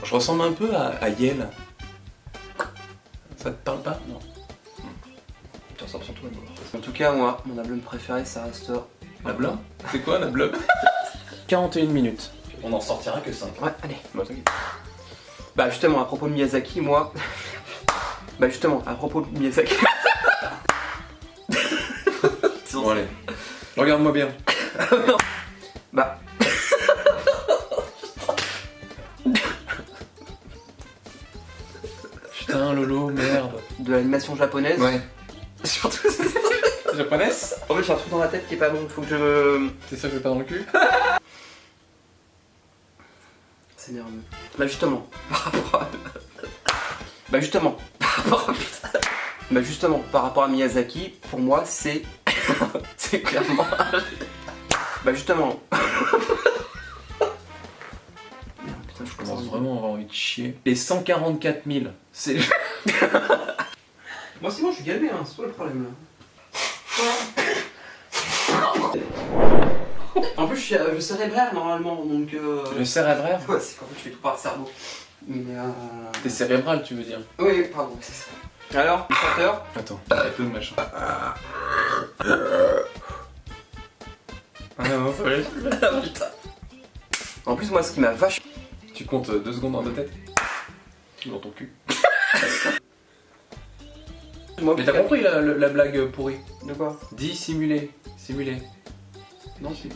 Je ressemble un peu à Yel. Ça te parle pas? Non. Tu ressembles surtout à moi. En tout cas, moi, mon album préféré, ça reste... La blob? C'est quoi la blob? 41 minutes. On en sortira que 5. Ouais, allez. Bah, t'inquiète. Bah justement, à propos de Miyazaki, moi... bah justement, à propos de Miyazaki... Bon allez, regarde-moi bien. Bah... Putain Lolo, merde. De l'animation japonaise. Ouais. Surtout... Japonaise? En fait, j'ai un truc dans la tête qui est pas bon, faut que je... C'est ça que je vais pas dans le cul? C'est nerveux. Bah justement, par rapport à... Bah justement, par rapport à... Bah justement, par rapport à Miyazaki, pour moi, c'est... c'est clairement... Bah justement... Merde, putain, Je commence vraiment à avoir envie de chier. Les 144 000, c'est... Moi sinon, je suis galbé, hein, c'est pas le problème, là. En plus, je suis cérébraire, normalement, donc... Le cérébraire? Ouais, c'est qu'en fait, je fais tout par le cerveau. Mais T'es cérébral, tu veux dire? Oui, pardon, c'est ça. Alors, le chanteur? Attends, il y a peu de machin. Ah non, ça va aller. Putain. En plus, moi, ce qui m'a vache... Tu comptes 2 secondes dans ta tête? Dans ton cul. Mais t'as compris la blague pourrie? De quoi? Dis simuler. Simuler. Non, si.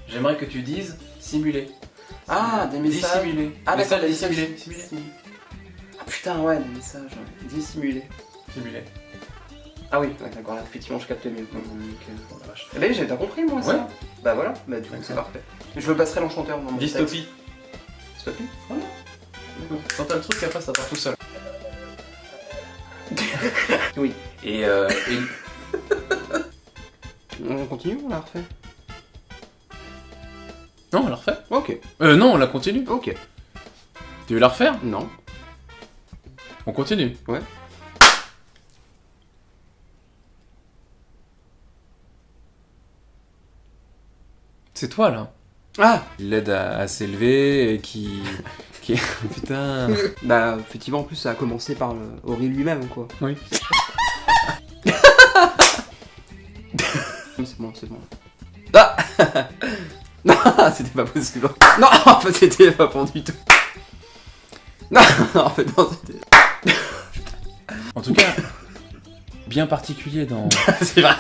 J'aimerais que tu dises simuler. Ah, des messages. Dissimuler. Ah, d'accord, des dissimuler. messages. Ah putain, ouais, des messages. Ouais. Dissimuler. Simuler. Ah oui, ouais, d'accord, là, effectivement, je capte mieux. Oh la vache. Eh ben, j'ai bien compris, moi, ça. Ouais. Bah voilà, bah du coup, c'est parfait. Je le passerai l'enchanteur dans mon texte. Dystopie. Dystopie? Voilà. Quand t'as le truc, après ça part tout seul. Oui. Et On continue ou on la refait? non, on la refait. Ok. Non, on la continue. Ok. Tu veux la refaire? Non. On continue. Ouais. C'est toi là. Ah! Il l'aide à s'élever et qui... Putain. Bah, effectivement, en plus, ça a commencé par Ori lui-même, quoi. Oui. C'est bon, c'est bon. Ah! Non, c'était pas possible. Non, en fait, c'était pas bon du tout. Non, en fait, non, c'était... En tout cas, bien particulier dans... c'est vrai.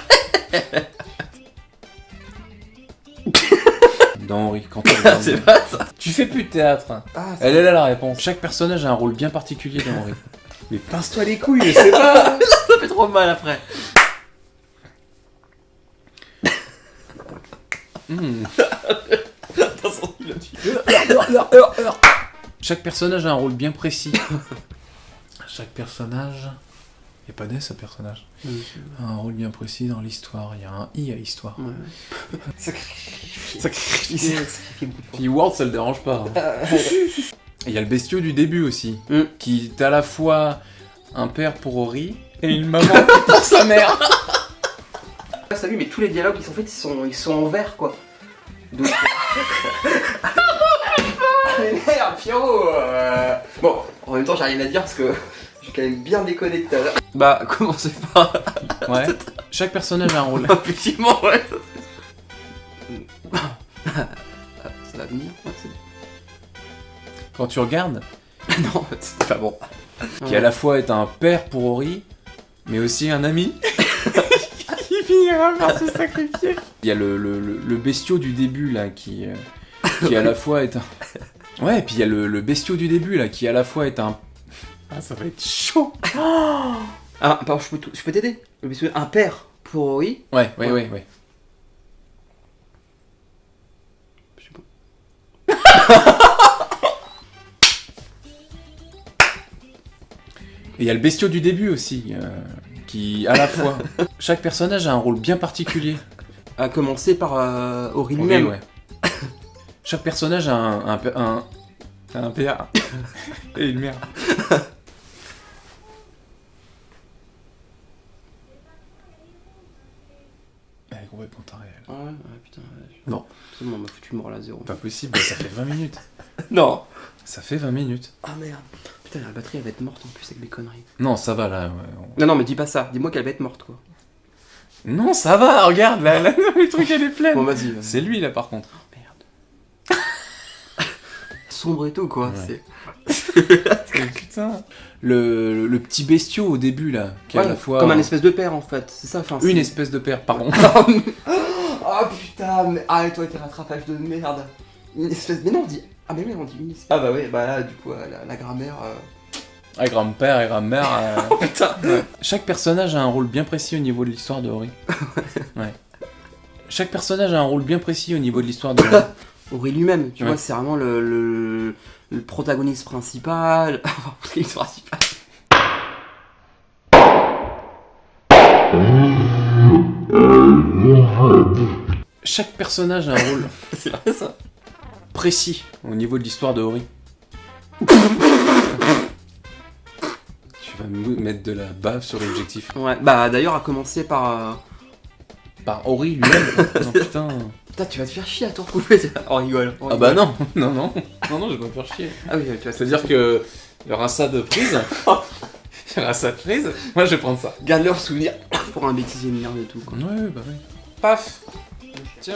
Dans Henri, quand tu regardes... C'est pas ça. Tu fais plus de théâtre. Ah, Elle est là la réponse. Chaque personnage a un rôle bien particulier dans Henri. Mais pince-toi les couilles, je sais pas. ça fait trop mal après. Chaque personnage a un rôle bien précis. Chaque personnage... Il n'y a pas d'S à personnage. A un rôle bien précis dans l'histoire. Il y a un I à histoire. Ouais. Sacrifié. beaucoup de fois. Puis Ward, ça le dérange pas. hein. Et il y a le bestiau du début aussi. Mm. Qui est à la fois un père pour Ori et une maman pour sa mère. Salut, mais tous les dialogues qui sont faits, ils sont en vert, quoi. Donc... Mais merde, Pierrot Bon, en même temps, j'ai rien à dire parce que j'ai quand même bien déconné tout à l'heure. Bah, commencez par... Ouais. Chaque personnage a un rôle. Effectivement, ouais. Ça va venir, ouais, c'est... Quand tu regardes, Non, c'est pas bon. qui à la fois est un père pour Ori, mais aussi un ami. Qui finira par se sacrifier. Il y a le bestiau du début là qui à la fois est un... Ouais, et puis il y a le bestiau du début là qui à la fois est un... Ah, ça va être chaud. Ah, pardon, je peux t'aider. Un père pour Ori. Ouais. Je sais pas. Et il y a le bestiau du début aussi, qui à la fois... Chaque personnage a un rôle bien particulier. À commencer par Ori Oui, lui-même. ouais. Chaque personnage a un père et une mère. Elle est complètement tarée, elle. Ouais, putain. Non. Absolument, on m'a foutu le moral à zéro. Pas possible, ça fait 20 minutes. Non. Ça fait 20 minutes. Ah merde. Putain, la batterie elle va être morte en plus avec mes conneries. Non, ça va là. Non, non, mais dis pas ça. Dis-moi qu'elle va être morte quoi. Non, ça va, regarde, là, le truc elle est pleine. Bon, vas-y. Vas-y. C'est lui là par contre. Oh, merde. Sombre et tout quoi. Ouais. C'est. Putain. Le petit bestiau au début là, qui est à la fois. Comme un espèce de père en fait. C'est ça, enfin. Une espèce de père, pardon. Oh putain, mais. Ah, toi, tes rattrapages de merde. Une espèce. Mais non, on dit. Ah, mais oui, on dit une espèce. Ah, bah ouais, bah là, du coup, la grammaire. Ah, grand-père et grand-mère. Putain. Ouais. Chaque personnage a un rôle bien précis au niveau de l'histoire de Ori. Ouais. Chaque personnage a un rôle bien précis au niveau de l'histoire de Ori. Ori lui-même, tu Ouais. vois, c'est vraiment le protagoniste principal. Protagoniste principal. Chaque personnage a un rôle C'est vrai ça. précis au niveau de l'histoire de Ori. Tu vas me mettre de la bave sur l'objectif. Ouais, bah d'ailleurs, à commencer par. Par Ori lui-même. Non, putain. Putain, tu vas te faire chier à tout retrouver. On rigole. Ah bah non, non, non. Non, non, je vais pas me faire chier. Ah oui, tu vas te C'est-à-dire que il y aura ça de prise. Il y aura ça de prise. Moi, je vais prendre ça. Garde leur souvenir pour un bêtisier de merde et tout quoi. Ouais, bah oui. Paf. Tiens.